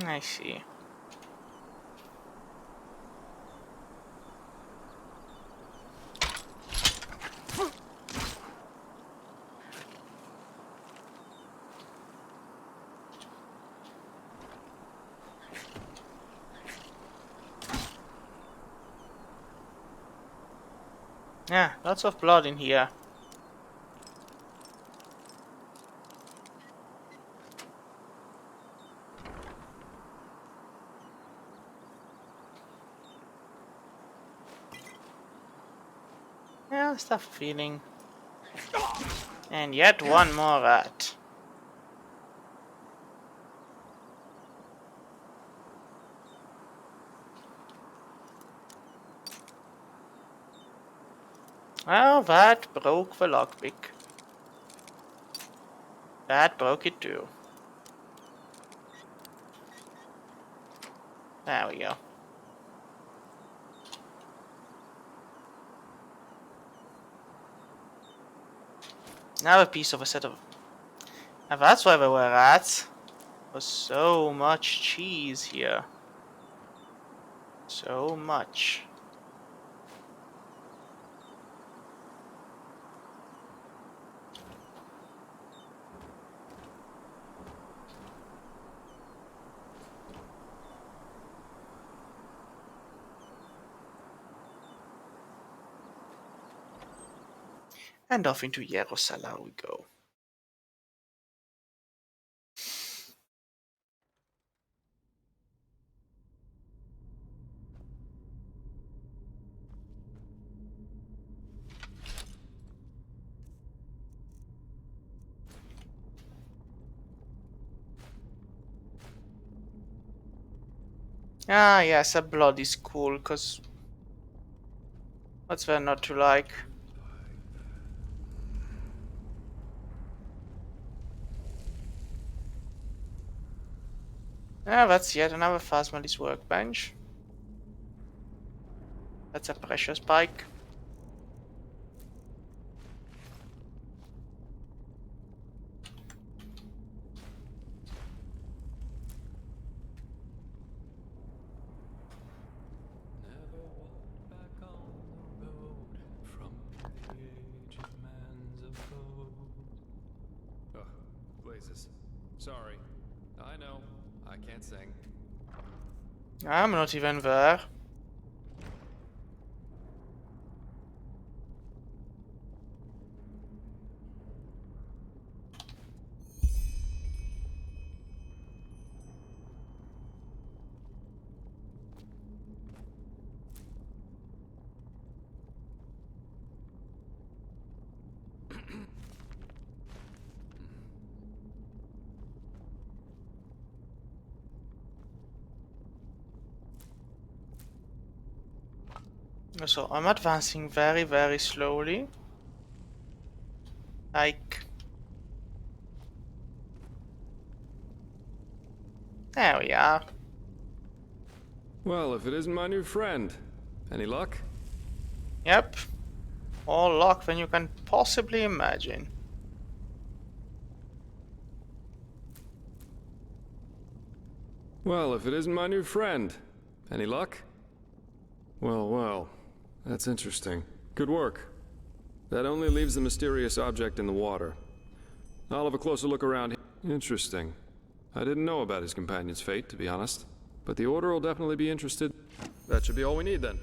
I see. Yeah, lots of blood in here. Yeah, stuff feeling. And yet one more rat. Well, that broke the lockpick. That broke it too. There we go. Now a piece of a set of... And that's why there were rats. There was so much cheese here. So much. And off into Jerusalem we go. Ah, yes, a blood is cool, cause what's there not to like? Ah, that's yet another Phasmalis workbench. That's a precious bike.
Blazes. Sorry. I know. I can't sing.
I'm not even there. So I'm advancing very, very slowly. Like... There we are.
Well, if it isn't my new friend. Any luck?
Yep. All luck than you can possibly imagine.
Well, if it isn't my new friend. Any luck? Well, well. That's interesting. Good work. That only leaves the mysterious object in the water. I'll have a closer look around. Interesting. I didn't know about his companion's fate, to be honest. But the Order will definitely be interested. That should be all we need, then.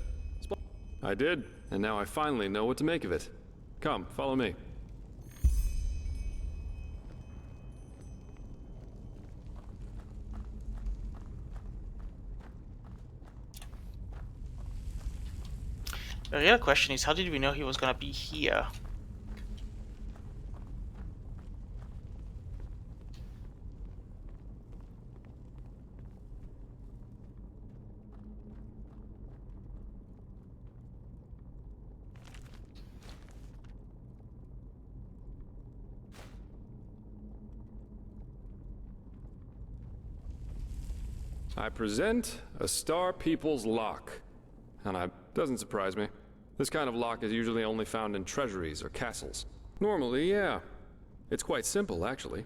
I did, and now I finally know what to make of it. Come, follow me.
The real question is, how did we know he was gonna be here?
I present a Star People's Lock. And doesn't surprise me. This kind of lock is usually only found in treasuries or castles. Normally, yeah. It's quite simple, actually.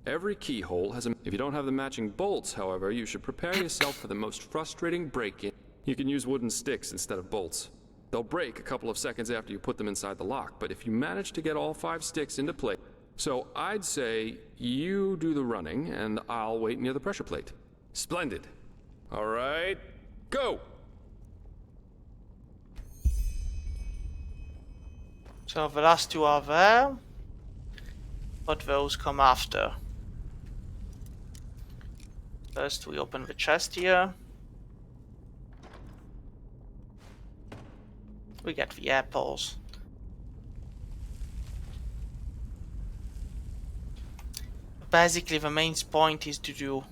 Every keyhole has a... If you don't have the matching bolts, however, you should prepare yourself for the most frustrating break-in. You can use wooden sticks instead of bolts. They'll break a couple of seconds after you put them inside the lock, but if you manage to get all 5 sticks into place... So I'd say you do the running, and I'll wait near the pressure plate. Splendid. All right, go!
So the last 2 are there, but those come after. First we open the chest here. We get the apples. Basically the main point is to do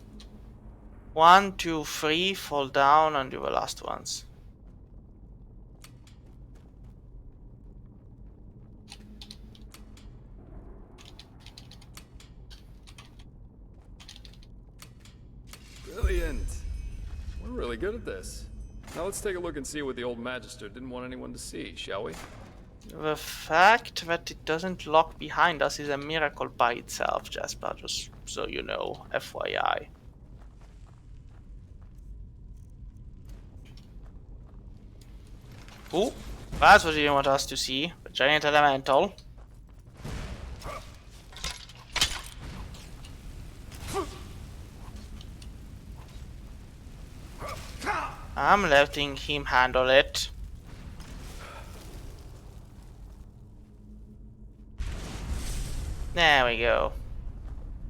1, 2, 3, fall down and do the last ones.
Brilliant. We're really good at this. Now let's take a look and see what the old Magister didn't want anyone to see, shall we?
The fact that it doesn't lock behind us is a miracle by itself, Jasper, just so you know, FYI. Ooh, that's what you didn't want us to see. The giant elemental. I'm letting him handle it. There we go.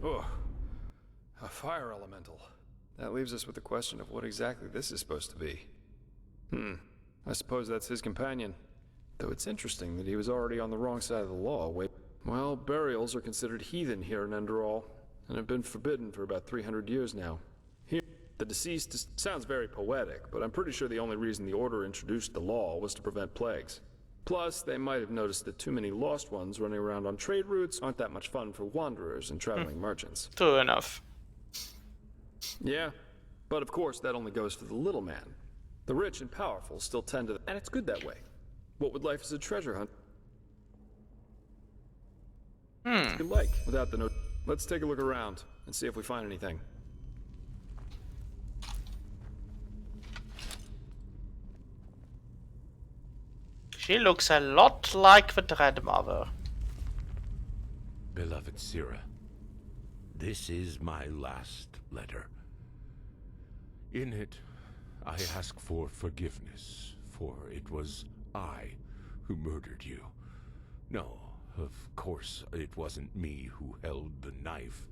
Ugh. A fire elemental. That leaves us with the question of what exactly this is supposed to be. I suppose that's his companion. Though it's interesting that he was already on the wrong side of the law. Well, burials are considered heathen here in Enderal, and have been forbidden for about 300 years now. Here, the deceased sounds very poetic, but I'm pretty sure the only reason the Order introduced the law was to prevent plagues. Plus, they might have noticed that too many lost ones running around on trade routes aren't that much fun for wanderers and traveling merchants.
True enough.
Yeah, but of course that only goes for the little man. The rich and powerful still tend to... And it's good that way. What would life as a treasure hunt be like without the note? Let's take a look around and see if we find anything.
She looks a lot like the Dread Mother.
Beloved Sira, this is my last letter. In it, I ask for forgiveness, for it was I who murdered you. No, of course, it wasn't me who held the knife,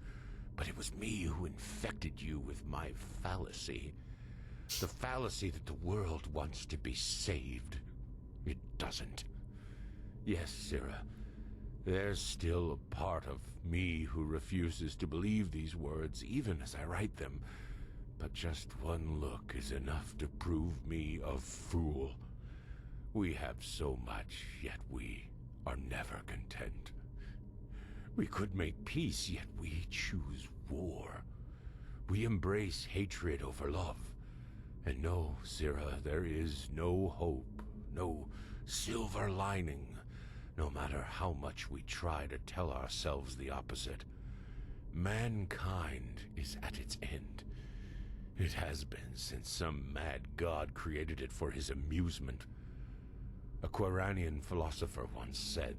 but it was me who infected you with my fallacy. The fallacy that the world wants to be saved. It doesn't. Yes, Syrah, there's still a part of me who refuses to believe these words, even as I write them. But just one look is enough to prove me a fool. We have so much, yet we are never content. We could make peace, yet we choose war. We embrace hatred over love. And no, Syrah, there is no hope, no silver lining, no matter how much we try to tell ourselves the opposite. Mankind is at its end. It has been since some mad god created it for his amusement. A Quranian philosopher once said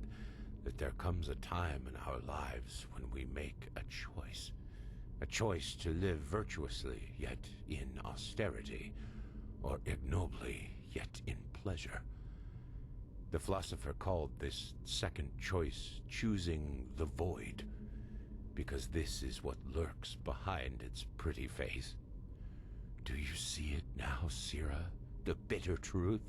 that there comes a time in our lives when we make a choice. A choice to live virtuously, yet in austerity, or ignobly, yet in pleasure. The philosopher called this second choice choosing the void, because this is what lurks behind its pretty face. Do you see it now, Syrah? The bitter truth?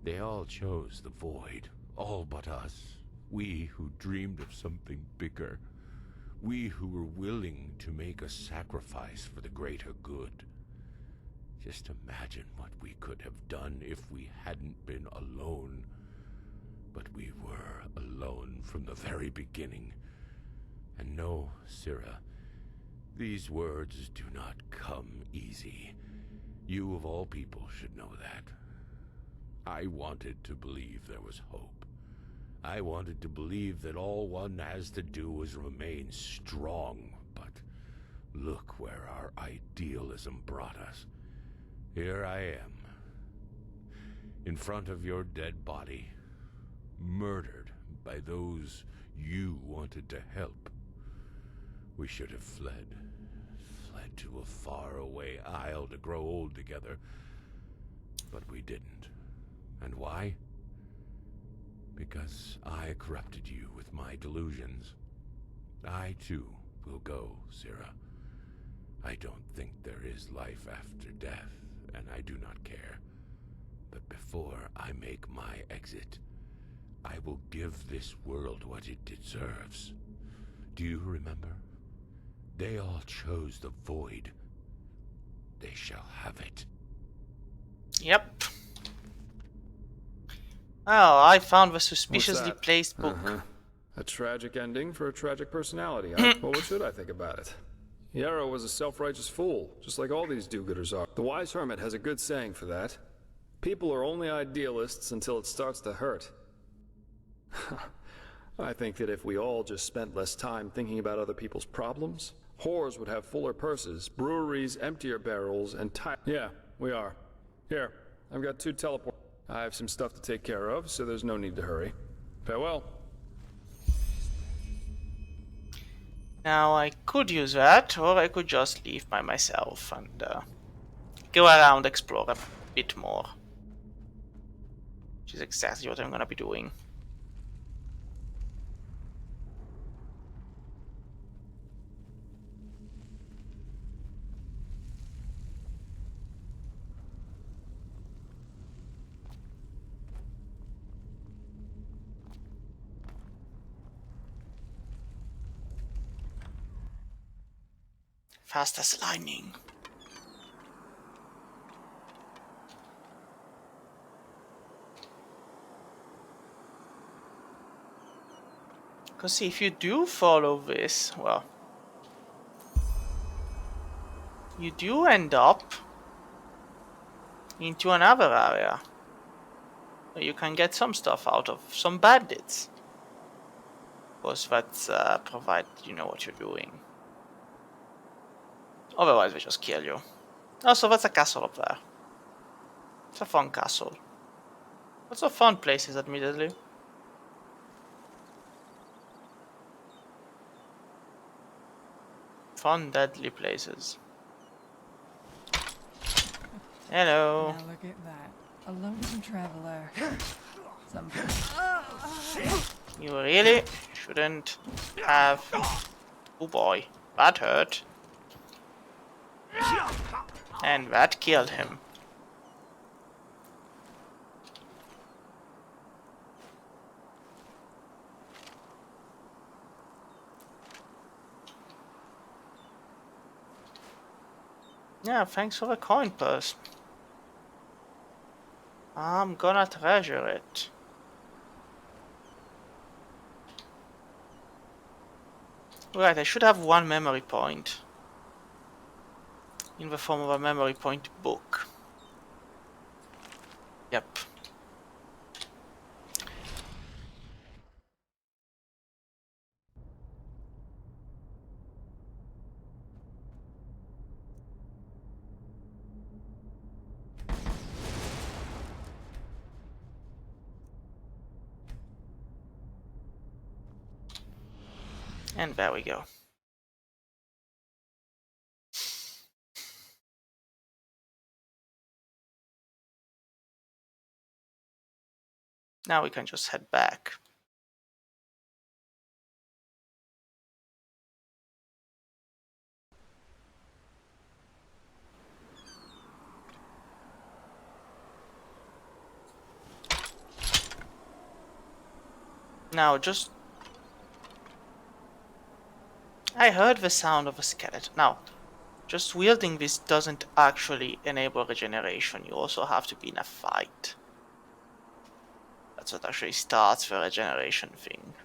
They all chose the void, all but us. We who dreamed of something bigger. We who were willing to make a sacrifice for the greater good. Just imagine what we could have done if we hadn't been alone. But we were alone from the very beginning. And no, Syrah, these words do not come easy. You of all people should know that. I wanted to believe there was hope. I wanted to believe that all one has to do is remain strong. But look where our idealism brought us. Here I am, in front of your dead body, murdered by those you wanted to help. We should have fled to a faraway isle to grow old together. But we didn't. And why? Because I corrupted you with my delusions. I, too, will go, Syrah. I don't think there is life after death, and I do not care. But before I make my exit, I will give this world what it deserves. Do you remember? They all chose the void. They shall have it.
Yep. Well, I found the suspiciously
What's that?
placed book.
A tragic ending for a tragic personality. Well, what should I think about it? Yarrow was a self-righteous fool, just like all these do-gooders are. The wise hermit has a good saying for that. People are only idealists until it starts to hurt. I think that if we all just spent less time thinking about other people's problems, whores would have fuller purses, breweries emptier barrels, and Yeah, we are. Here, I've got 2 teleport. I have some stuff to take care of, so there's no need to hurry. Farewell.
Now I could use that, or I could just leave by myself and go around, explore a bit more. Which is exactly what I'm gonna be doing. Fast as lightning. Because if you do follow this, well, you do end up into another area where you can get some stuff out of some bandits. Of course, that's provided you know what you're doing. Otherwise, they just kill you. Also, that's a castle up there. It's a fun castle. Lots of fun places, admittedly. Fun, deadly places. Hello.
Now look at that. A lonesome traveler. Some.
You really shouldn't have. Oh boy, that hurt. And that killed him. Yeah, thanks for the coin purse. I'm gonna treasure it. Right, I should have one memory point. In the form of a memory point book. Yep. And there we go. Now we can just head back. Now just... I heard the sound of a skeleton. Now, just wielding this doesn't actually enable regeneration. You also have to be in a fight. That's what actually starts the regeneration thing.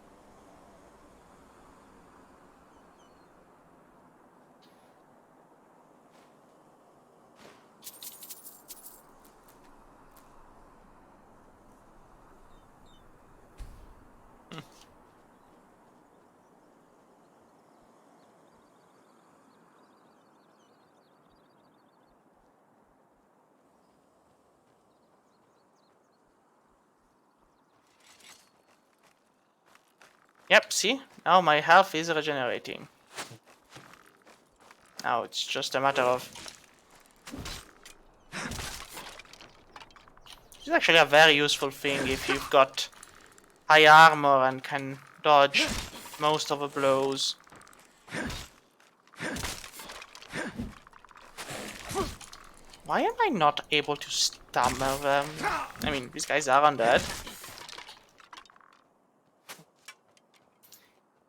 Yep, see? Now my health is regenerating. Now it's just a matter of... It's actually a very useful thing if you've got high armor and can dodge most of the blows. Why am I not able to stammer them? I mean, these guys are undead.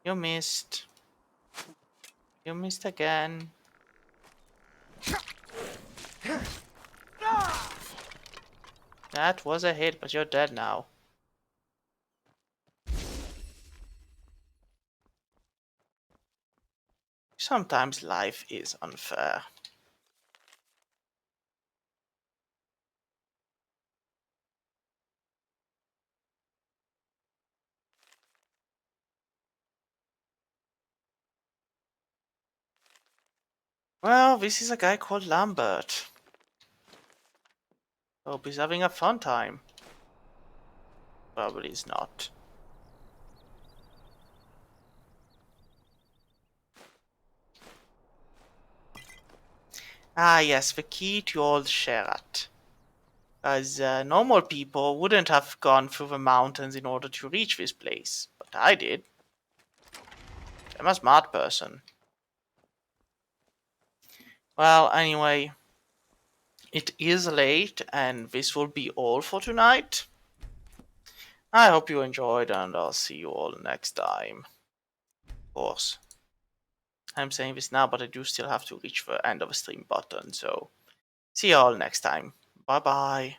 You missed. You missed again. That was a hit, but you're dead now. Sometimes life is unfair. Well, this is a guy called Lambert. Hope he's having a fun time. Probably he's not. Ah yes, the key to old Sherat. As normal people wouldn't have gone through the mountains in order to reach this place. But I did. I'm a smart person. Well, anyway, it is late, and this will be all for tonight. I hope you enjoyed, and I'll see you all next time. Of course. I'm saying this now, but I do still have to reach the end of the stream button, so see you all next time. Bye bye.